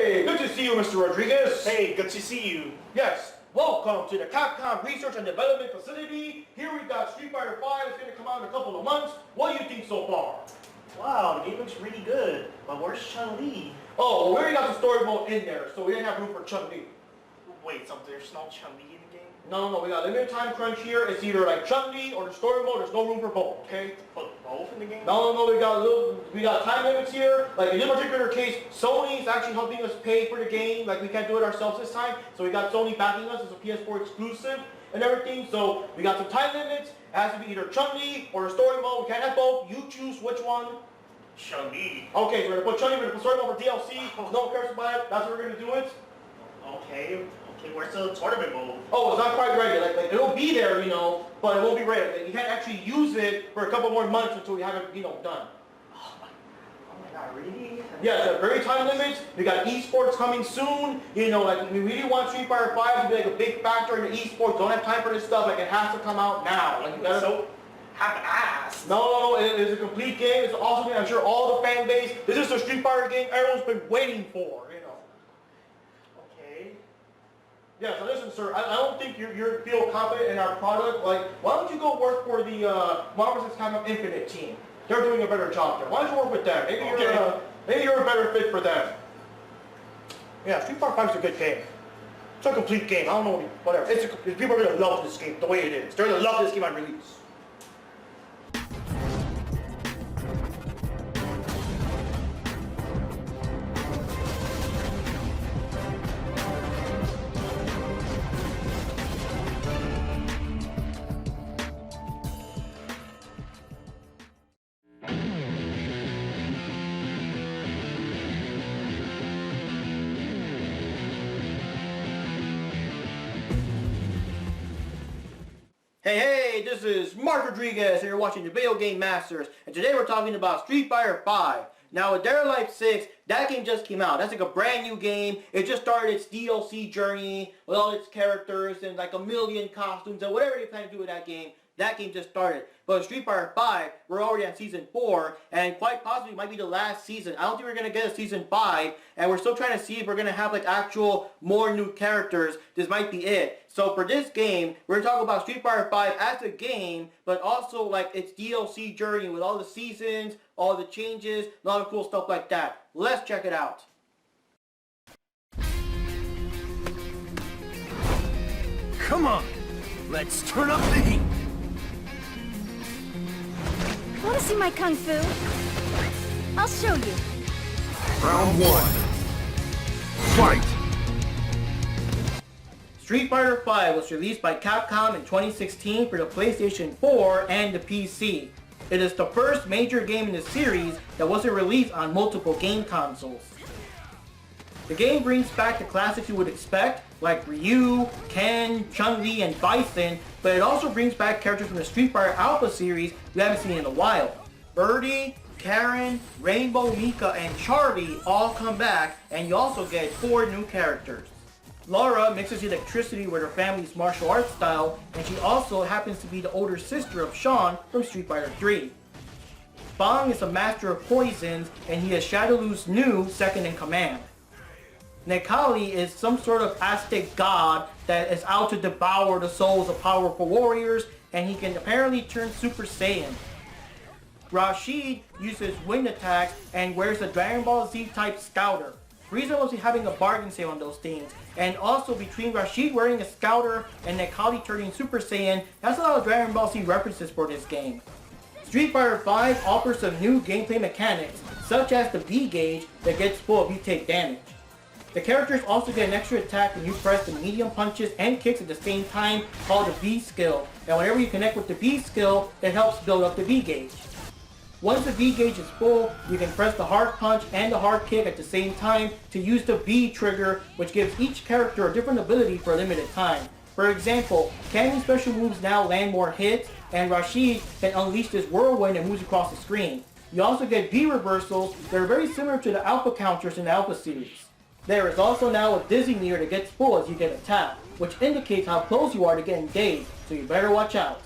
Hey, good to see you, Mr. Rodriguez. Hey, good to see you. Yes, welcome to the Capcom Research and Development Facility. Here we got Street Fighter V. It's going to come out in a couple of months. What do you think so far? Wow, the game looks really good. But where's Chun-Li? Oh, well, we already got the story mode in there, so we didn't have room for Chun-Li. Wait, so there's no Chun-Li in the game? No, we got limited time crunch here. It's either like Chun-Li or the story mode. There's no room for both, okay? Put both in the game? No, we got time limits here. Like in this particular case, Sony is actually helping us pay for the game. Like we can't do it ourselves this time. So we got Sony backing us as a PS4 exclusive and everything. So we got some time limits. It has to be either Chun-Li or the story mode. We can't have both. You choose which one. Chun-Li. Okay, so we're gonna put Chun-Li, we're gonna put story mode for DLC. No one cares about it. That's what we're gonna do it. Okay, where's the tournament mode? Oh, it's not quite ready. Like it'll be there, you know, but it won't be ready. Like, you can't actually use it for a couple more months until we have it, you know, done. Oh my god, really? Yeah, so very time limits. We got esports coming soon. You know, like we really want Street Fighter V to be like a big factor in the esports. Don't have time for this stuff. Like it has to come out now. Like you gotta. So half-assed. No, it is a complete game. It's an awesome game. I'm sure all the fan base. This is the Street Fighter game everyone's been waiting for. You know. Yeah, so listen, sir, I don't think you feel confident in our product. Like, why don't you go work for the Marvel vs. Capcom Infinite team? They're doing a better job there. Why don't you work with them? Maybe you're a better fit for them. Yeah, Street Fighter V is a good game. It's a complete game. I don't know, whatever. People are gonna love this game the way it is. They're gonna love this game on release. Hey, this is Mark Rodriguez, and you're watching the Video Game Masters, and today we're talking about Street Fighter V. Now, with Dead or Alive 6, that game just came out. That's like a brand new game. It just started its DLC journey with all its characters and like a million costumes and whatever they plan to do with that game. That game just started. But Street Fighter V, we're already on Season 4, and quite possibly might be the last season. I don't think we're going to get a Season 5, and we're still trying to see if we're going to have like actual more new characters. This might be it. So for this game, we're going to talk about Street Fighter V as a game, but also like its DLC journey with all the seasons, all the changes, and all the cool stuff like that. Let's check it out. Come on, let's turn up the heat. Want to see my kung fu? I'll show you. Round 1. Fight! Street Fighter V was released by Capcom in 2016 for the PlayStation 4 and the PC. It is the first major game in the series that wasn't released on multiple game consoles. The game brings back the classics you would expect, like Ryu, Ken, Chun-Li, and Bison, but it also brings back characters from the Street Fighter Alpha series we haven't seen in a while. Birdie, Karen, Rainbow, Mika, and Charlie all come back, and you also get 4 new characters. Laura mixes electricity with her family's martial arts style, and she also happens to be the older sister of Sean from Street Fighter 3. Bong is a master of poisons, and he is Shadowlu's new second in command. Nekali is some sort of Aztec god that is out to devour the souls of powerful warriors, and he can apparently turn Super Saiyan. Rashid uses wind attacks and wears a Dragon Ball Z type scouter. Frieza was having a bargain sale on those things, and also between Rashid wearing a scouter and Nekali turning Super Saiyan, that's a lot of Dragon Ball Z references for this game. Street Fighter V offers some new gameplay mechanics, such as the B gauge that gets full if you take damage. The characters also get an extra attack when you press the medium punches and kicks at the same time, called the B skill, and whenever you connect with the B skill, it helps build up the B gauge. Once the B gauge is full, you can press the hard punch and the hard kick at the same time to use the B trigger, which gives each character a different ability for a limited time. For example, Cam's special moves now land more hits, and Rashid can unleash this whirlwind and moves across the screen. You also get B reversals that are very similar to the Alpha counters in the Alpha series. There is also now a dizzy meter that gets full as you get attacked, which indicates how close you are to getting dazed, so you better watch out.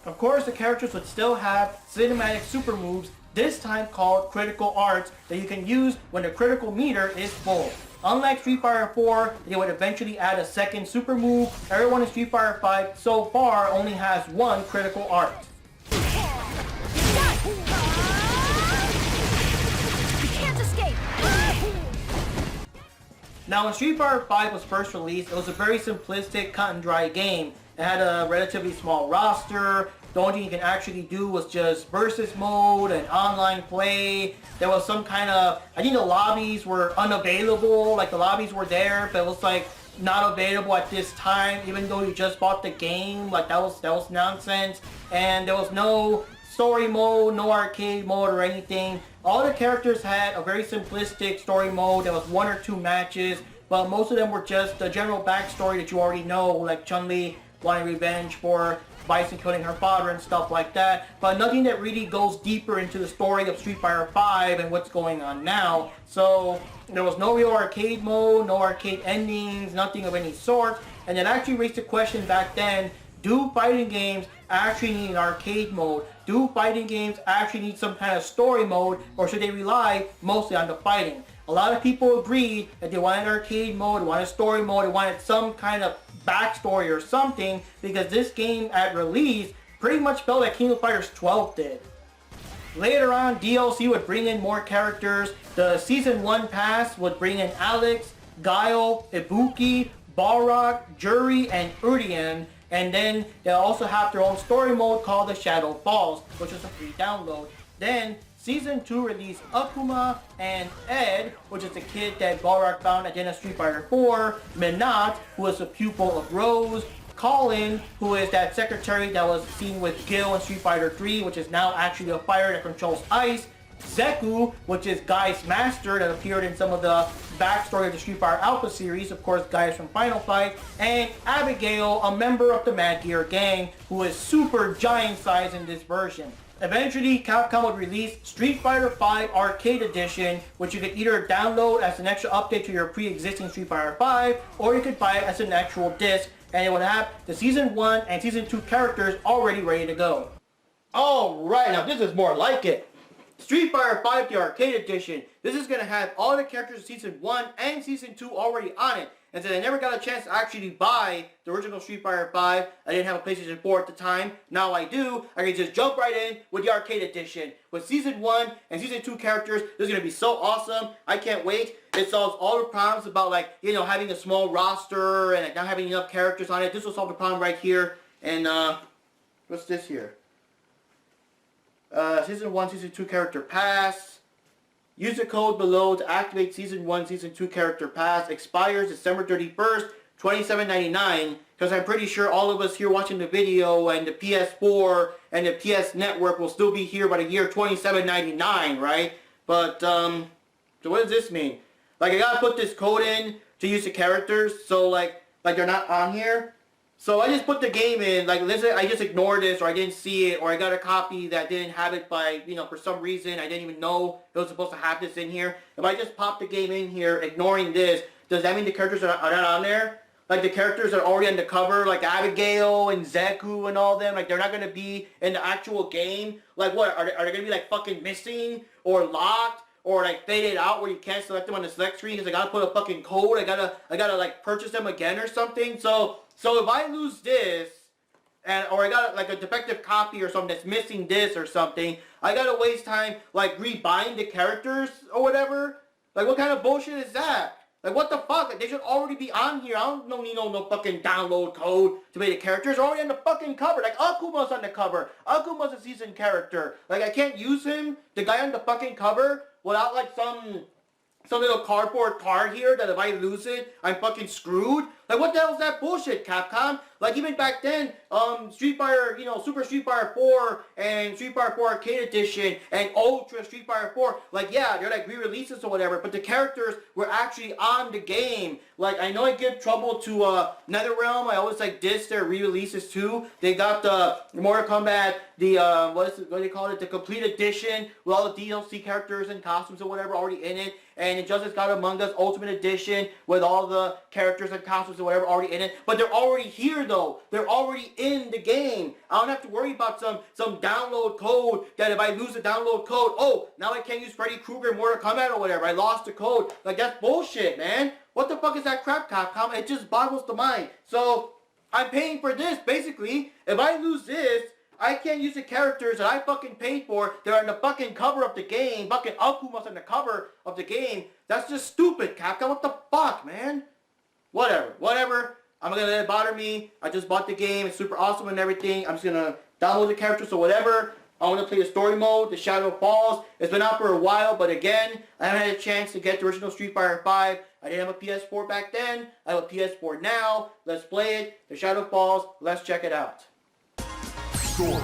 Of course, the characters would still have cinematic super moves this time called critical arts that you can use when the critical meter is full. Unlike Street Fighter 4, they would eventually add a second super move. Everyone in Street Fighter 5 so far only has one critical art. You can't escape! Now when Street Fighter 5 was first released, it was a very simplistic, cut and dry game. It had a relatively small roster. The only thing you can actually do was just versus mode and online play. There was some kind of, I think the lobbies were unavailable, like the lobbies were there, but it was like not available at this time, even though you just bought the game. Like that was nonsense. And there was no story mode, no arcade mode or anything. All the characters had a very simplistic story mode. There was 1 or 2 matches, but most of them were just the general backstory that you already know, like Chun-Li wanting revenge for Bison killing her father and stuff like that, but nothing that really goes deeper into the story of Street Fighter 5 and what's going on now. So there was no real arcade mode, no arcade endings, nothing of any sort, and it actually raised the question back then, do fighting games actually need an arcade mode? Do fighting games actually need some kind of story mode, or should they rely mostly on the fighting? A lot of people agreed that they wanted arcade mode, they wanted story mode, they wanted some kind of backstory or something, because this game at release pretty much felt like King of Fighters 12 did. Later on, DLC would bring in more characters. The Season 1 pass would bring in Alex, Guile, Ibuki, Balrog, Juri, and Urian. And then they'll also have their own story mode called the Shadow Falls, which is a free download. Then Season 2 released Akuma and Ed, which is the kid that Balrog found at the end of Street Fighter 4, Minot, who is a pupil of Rose, Colin, who is that secretary that was seen with Gil in Street Fighter 3, which is now actually a fire that controls ice, Zeku, which is Guy's master that appeared in some of the backstory of the Street Fighter Alpha series, of course Guy is from Final Fight, and Abigail, a member of the Mad Gear gang, who is super giant size in this version. Eventually, Capcom would release Street Fighter V Arcade Edition, which you could either download as an extra update to your pre-existing Street Fighter V, or you could buy it as an actual disc, and it would have the Season 1 and Season 2 characters already ready to go. Alright, now this is more like it. Street Fighter V the Arcade Edition. This is going to have all the characters of Season 1 and Season 2 already on it. And since I never got a chance to actually buy the original Street Fighter V, I didn't have a PlayStation 4 at the time. Now I do. I can just jump right in with the Arcade Edition. With Season 1 and Season 2 characters, this is going to be so awesome. I can't wait. It solves all the problems about, like, you know, having a small roster and not having enough characters on it. This will solve the problem right here. And, what's this here? Season 1, Season 2 character pass. Use the code below to activate Season 1, Season 2 character pass. Expires December 31st, $27.99. Because I'm pretty sure all of us here watching the video and the PS4 and the PS Network will still be here by the year $27.99, right? But, so what does this mean? Like, I gotta put this code in to use the characters, so like they're not on here. So I just put the game in, like, let's say I just ignored this, or I didn't see it, or I got a copy that didn't have it by, you know, for some reason, I didn't even know it was supposed to have this in here. If I just pop the game in here, ignoring this, does that mean the characters are not on there? Like, the characters are already on the cover, like Abigail and Zeku and all them, like, they're not going to be in the actual game? Like, what, are they going to be, like, fucking missing, or locked? Or like faded out where you can't select them on the select screen because I gotta put a fucking code. I gotta like purchase them again or something. So if I lose this, or I got like a defective copy or something that's missing this or something, I gotta waste time like rebuying the characters or whatever. Like, what kind of bullshit is that? Like, what the fuck? Like, they should already be on here. I don't need no fucking download code to make the characters. They're already on the fucking cover. Like, Akuma's on the cover. Akuma's a seasoned character. Like, I can't use him, the guy on the fucking cover, without like some little cardboard card here that if I lose it, I'm fucking screwed. Like, what the hell is that bullshit, Capcom? Like, even back then, Street Fighter, you know, Super Street Fighter 4 and Street Fighter 4 Arcade Edition and Ultra Street Fighter 4, like, yeah, they're like re-releases or whatever, but the characters were actually on the game. Like, I know I give trouble to NetherRealm. I always like diss their re-releases too. They got the Mortal Kombat, the what do they call it? The Complete Edition with all the DLC characters and costumes or whatever already in it. And Injustice God Among Us Ultimate Edition with all the characters and costumes or whatever already in it, but they're already here though. They're already in the game. I don't have to worry about some download code that if I lose the download code, oh, now I can't use Freddy Krueger in Mortal Kombat or whatever. I lost the code. Like, that's bullshit, man. What the fuck is that crap, Capcom? It just boggles the mind. So, I'm paying for this, basically. If I lose this, I can't use the characters that I fucking paid for. They're on the fucking cover of the game. Fucking Akuma's on the cover of the game. That's just stupid, Capcom. What the fuck, man? Whatever. I'm not gonna let it bother me. I just bought the game. It's super awesome and everything. I'm just gonna download the characters or whatever. I want to play the story mode, the Shadow Falls. It's been out for a while, but again, I haven't had a chance to get the original Street Fighter V. I didn't have a PS4 back then. I have a PS4 now. Let's play it. The Shadow Falls. Let's check it out. Story.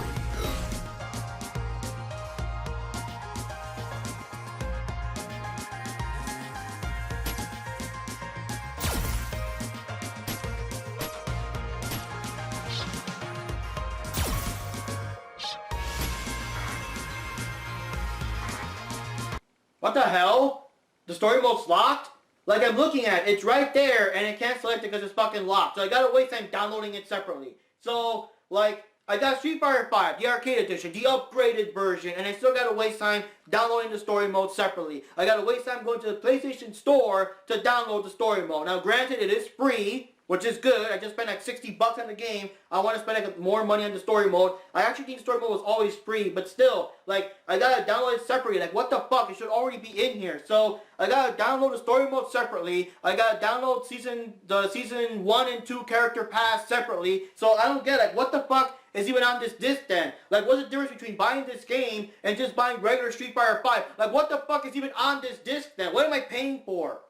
What the hell? The story mode's locked? Like, I'm looking at it, it's right there, and I can't select it because it's fucking locked. So I gotta waste time downloading it separately. So, like, I got Street Fighter V, the arcade edition, the upgraded version, and I still gotta waste time downloading the story mode separately. I gotta waste time going to the PlayStation Store to download the story mode. Now, granted, it is free, which is good. I just spent like $60 on the game. I want to spend like more money on the story mode. I actually think story mode was always free, but still, like, I gotta download it separately. Like, what the fuck? It should already be in here. So I gotta download the story mode separately. I gotta download the season 1 and 2 character pass separately. So I don't get, like, what the fuck is even on this disc then? Like, what's the difference between buying this game and just buying regular Street Fighter V? Like, what the fuck is even on this disc then? What am I paying for?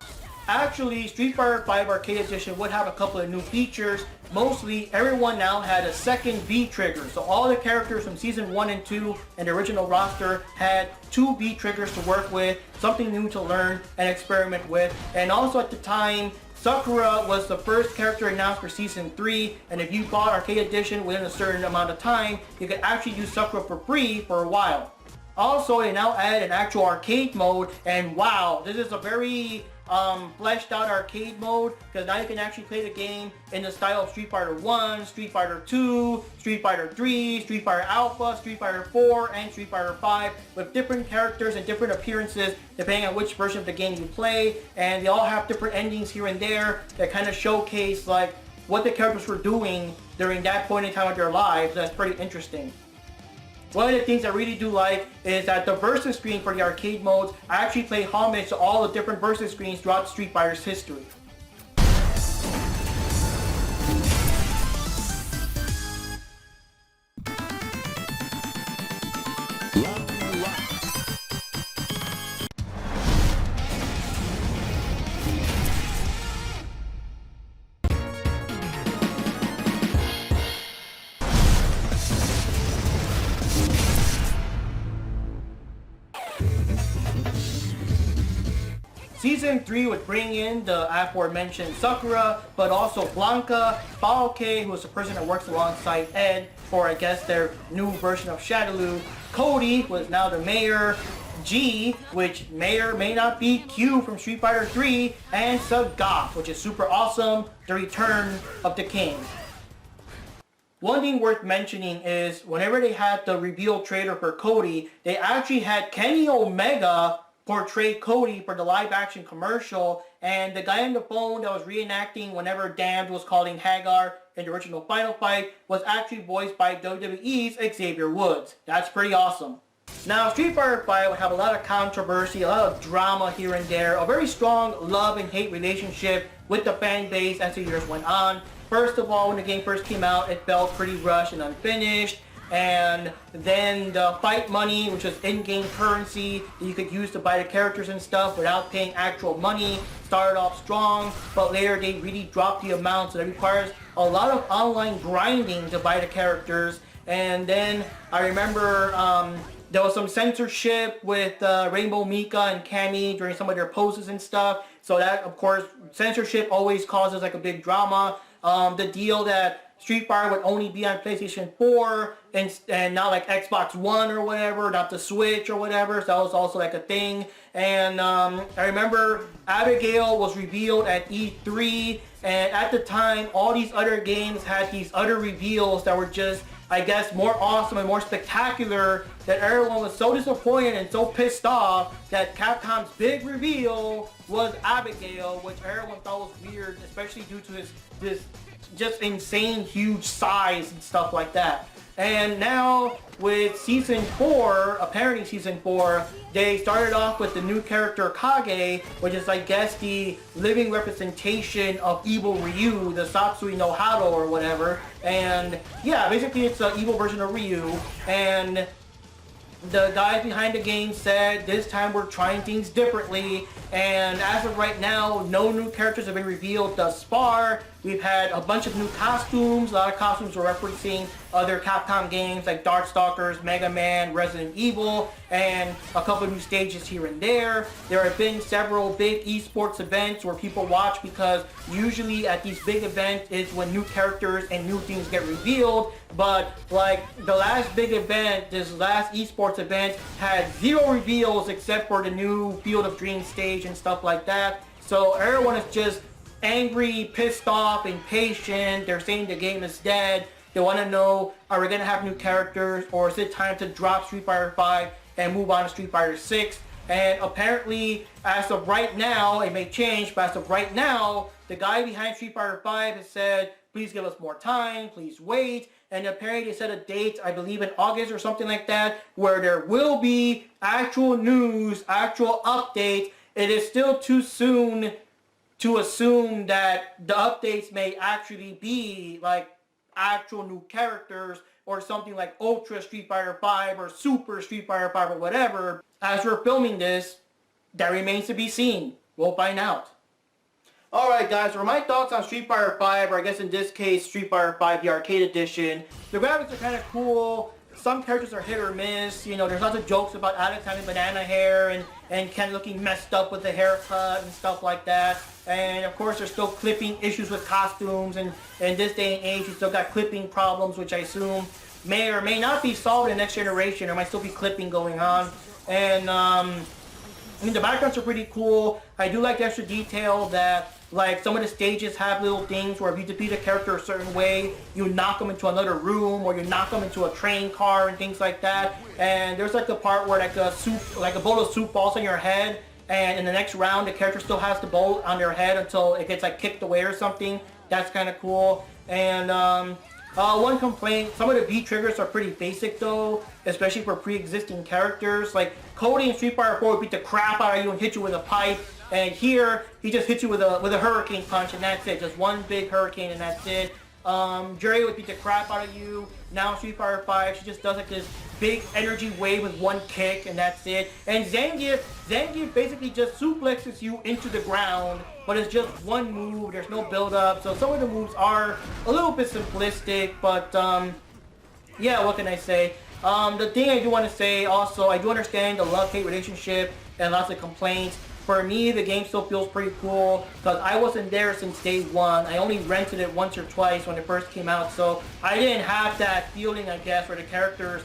Actually, Street Fighter V Arcade Edition would have a couple of new features. Mostly, everyone now had a second V trigger. So all the characters from Season 1 and 2 and the original roster had 2 V triggers to work with, something new to learn and experiment with. And also at the time, Sakura was the first character announced for Season 3, and if you bought Arcade Edition within a certain amount of time, you could actually use Sakura for free for a while. Also, they now added an actual arcade mode, and wow, this is a very fleshed out arcade mode, because now you can actually play the game in the style of Street Fighter 1, Street Fighter 2, Street Fighter 3, Street Fighter Alpha, Street Fighter 4, and Street Fighter 5, with different characters and different appearances depending on which version of the game you play, and they all have different endings here and there that kind of showcase like what the characters were doing during that point in time of their lives. That's pretty interesting. One of the things I really do like is that the versus screen for the arcade modes actually play homage to all the different versus screens throughout Street Fighter's history. Season 3 would bring in the aforementioned Sakura, but also Blanca, Balke, who is the person that works alongside Ed for, I guess, their new version of Shadaloo, Cody, who is now the mayor, G, which may or may not be Q from Street Fighter 3, and Sagat, which is super awesome, the return of the king. One thing worth mentioning is whenever they had the reveal trailer for Cody, they actually had Kenny Omega portray Cody for the live action commercial, and the guy on the phone that was reenacting whenever Damned was calling Hagar in the original Final Fight was actually voiced by WWE's Xavier Woods. That's pretty awesome. Now, Street Fighter V would have a lot of controversy, a lot of drama here and there, a very strong love and hate relationship with the fan base as the years went on. First of all, when the game first came out, it felt pretty rushed and unfinished. And then the fight money, which was in-game currency that you could use to buy the characters and stuff without paying actual money, started off strong, but later they really dropped the amount, so that requires a lot of online grinding to buy the characters. And then I remember there was some censorship with Rainbow Mika and Cammy during some of their poses and stuff, so that, of course, censorship always causes like a big drama. The deal that Street Fighter would only be on PlayStation 4 and not like Xbox One or whatever, not the Switch or whatever. So that was also like a thing. And I remember Abigail was revealed at E3, and at the time all these other games had these other reveals that were just, I guess, more awesome and more spectacular, that everyone was so disappointed and so pissed off that Capcom's big reveal was Abigail, which everyone thought was weird, especially due to this just insane huge size and stuff like that. And now with Season 4, apparently Season 4, they started off with the new character Kage, which is, I guess, the living representation of evil Ryu, the Satsui no Hado or whatever. And yeah, basically it's an evil version of Ryu. And the guys behind the game said this time we're trying things differently, and as of right now, no new characters have been revealed thus far. We've had a bunch of new costumes. A lot of costumes were referencing other Capcom games like Darkstalkers, Mega Man, Resident Evil, and a couple of new stages here and there. There have been several big esports events where people watch, because usually at these big events is when new characters and new things get revealed. But like the last big event, this last esports event, had 0 reveals except for the new Field of Dreams stage and stuff like that. So everyone is just angry, pissed off, impatient. They're saying the game is dead. They want to know, are we going to have new characters, or is it time to drop Street Fighter 5 and move on to Street Fighter 6? And apparently, as of right now, it may change, but as of right now, the guy behind Street Fighter 5 has said, please give us more time, please wait. And apparently they set a date, I believe in August or something like that, where there will be actual news, actual updates. It is still too soon to assume that the updates may actually be like actual new characters or something like Ultra Street Fighter 5 or Super Street Fighter 5 or whatever. As we're filming this, that remains to be seen. We'll find out. Alright guys, for my thoughts on Street Fighter 5, or I guess in this case Street Fighter 5 the Arcade Edition, the graphics are kind of cool. Some characters are hit or miss. You know, there's lots of jokes about Alex having banana hair and kind of looking messed up with the haircut and stuff like that. And of course there's still clipping issues with costumes, and in this day and age you still got clipping problems, which I assume may or may not be solved in the next generation. There might still be clipping going on. And I mean, the backgrounds are pretty cool. I do like the extra detail that, like, some of the stages have little things where if you defeat a character a certain way, you knock them into another room, or you knock them into a train car and things like that. And there's like the part where like a bowl of soup falls on your head, and in the next round the character still has the bowl on their head until it gets like kicked away or something. That's kind of cool. And one complaint, some of the V triggers are pretty basic though, especially for pre-existing characters. Like Cody in Street Fighter 4 would beat the crap out of you and hit you with a pipe, and here he just hits you with a hurricane punch, and that's it. Just one big hurricane and that's it. Jerry would beat the crap out of you. Now in Street Fighter 5, she just does like this big energy wave with one kick, and that's it. And Zangief basically just suplexes you into the ground, but it's just one move. There's no build-up, so some of the moves are a little bit simplistic, but yeah, what can I say? The thing I do want to say also, I do understand the love-hate relationship and lots of complaints. For me, the game still feels pretty cool because I wasn't there since day one. I only rented it once or twice when it first came out, so I didn't have that feeling, I guess, where the characters,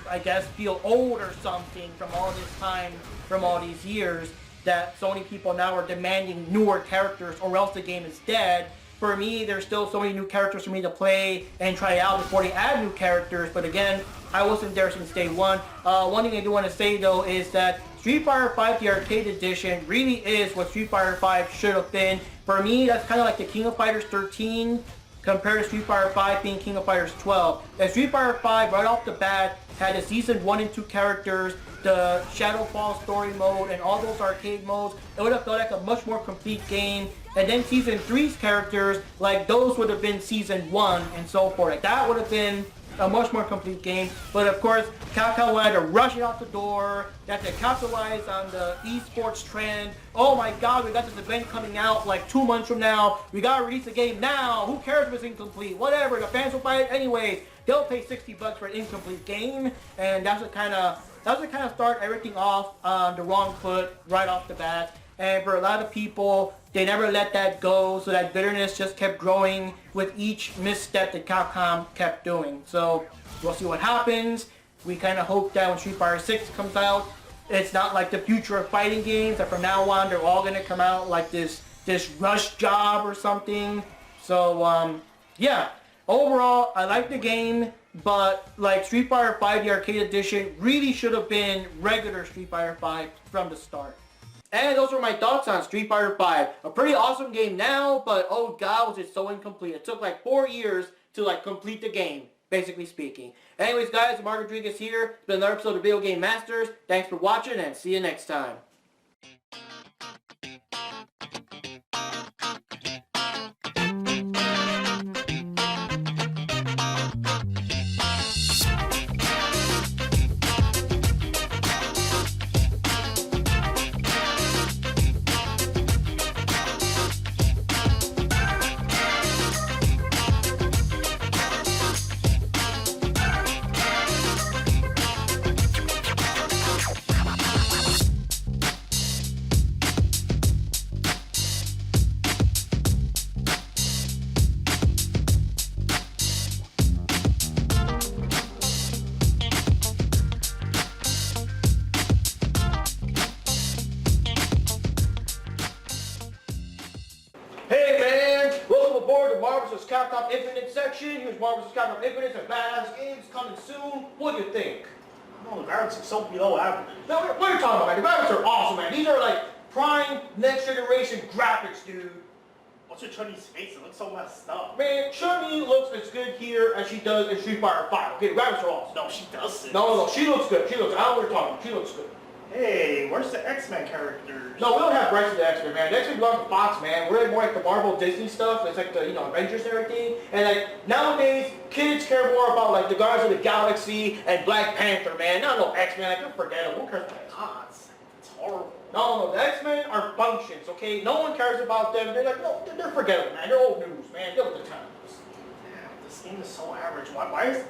I guess, feel old or something from all this time, from all these years, that so many people now are demanding newer characters or else the game is dead. For me, there's still so many new characters for me to play and try out before they add new characters, but again, I wasn't there since day one. One thing I do want to say though is that Street Fighter 5 the Arcade Edition really is what Street Fighter 5 should have been. For me, that's kind of like the King of Fighters 13 compared to Street Fighter 5 being King of Fighters 12. And Street Fighter 5 right off the bat had the Season 1 and 2 characters, the Shadowfall story mode, and all those arcade modes. It would have felt like a much more complete game. And then Season 3's characters, like those would have been Season 1 and so forth. Like that would have been a much more complete game. But of course, Capcom wanted to rush it out the door. They had to capitalize on the esports trend. Oh my god, we got this event coming out like 2 months from now. We gotta release the game now. Who cares if it's incomplete? Whatever, the fans will buy it anyways. They'll pay $60 for an incomplete game. And that's what kind of start everything off on the wrong foot right off the bat. and for a lot of people, they never let that go, so that bitterness just kept growing with each misstep that Capcom kept doing. So we'll see what happens. We kind of hope that when Street Fighter 6 comes out, it's not like the future of fighting games, that from now on they're all going to come out like this rush job or something. So yeah, overall I like the game, but like Street Fighter 5 the arcade edition really should have been regular Street Fighter 5 from the start. And those were my thoughts on Street Fighter 5. A pretty awesome game now, but oh god, was it so incomplete. It took like 4 years to like complete the game, basically speaking. Anyways guys, Mark Rodriguez here. It's been another episode of Video Game Masters. Thanks for watching and see you next time. Hey man, welcome aboard the Marvel vs. Capcom Infinite section. Here's Marvel vs. Capcom Infinite, some badass games coming soon. What do you think? Oh, the graphics are so below average. No, what are you talking about, man? The graphics are awesome, man. These are like prime next generation graphics, dude. What's your Chun-Li's face? It looks so messed up. Man, Chun-Li looks as good here as she does in Street Fighter 5. Okay, the graphics are awesome. No, she doesn't. No, she looks good. She looks good. I don't know what you're talking about. She looks good. Hey, where's the X-Men characters? No, we don't have rights to the X-Men, man. The X-Men belong to Fox, man. We're more like the Marvel Disney stuff. It's like the, Avengers and everything. And like, nowadays, kids care more about like the Guardians of the Galaxy and Black Panther, man. No X-Men. Like, don't forget them. Who cares about God, it's horrible. No, the X-Men are functions, okay? No one cares about them. They're like, no, they're forgettable, man. They're old news, man. Deal with the times. Damn, this game is so average. Why is...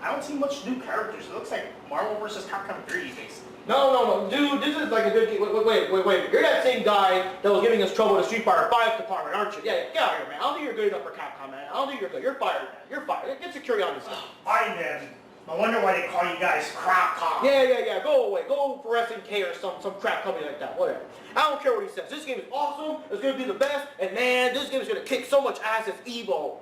I don't see much new characters. It looks like Marvel vs. Capcom 3, basically. No, dude, this is like a good game. Wait. You're that same guy that was giving us trouble in the Street Fighter 5 department, aren't you? Yeah, get out of here, man. I don't think you're good enough for Capcom, man. I don't think you're good. You're fired, man. You're fired. Get security on this thing. Fine then. No wonder why they call you guys Crapcom. Yeah. Go away. Go for SNK or some crap company like that. Whatever. I don't care what he says. This game is awesome. It's going to be the best. And man, this game is going to kick so much ass. It's Evo.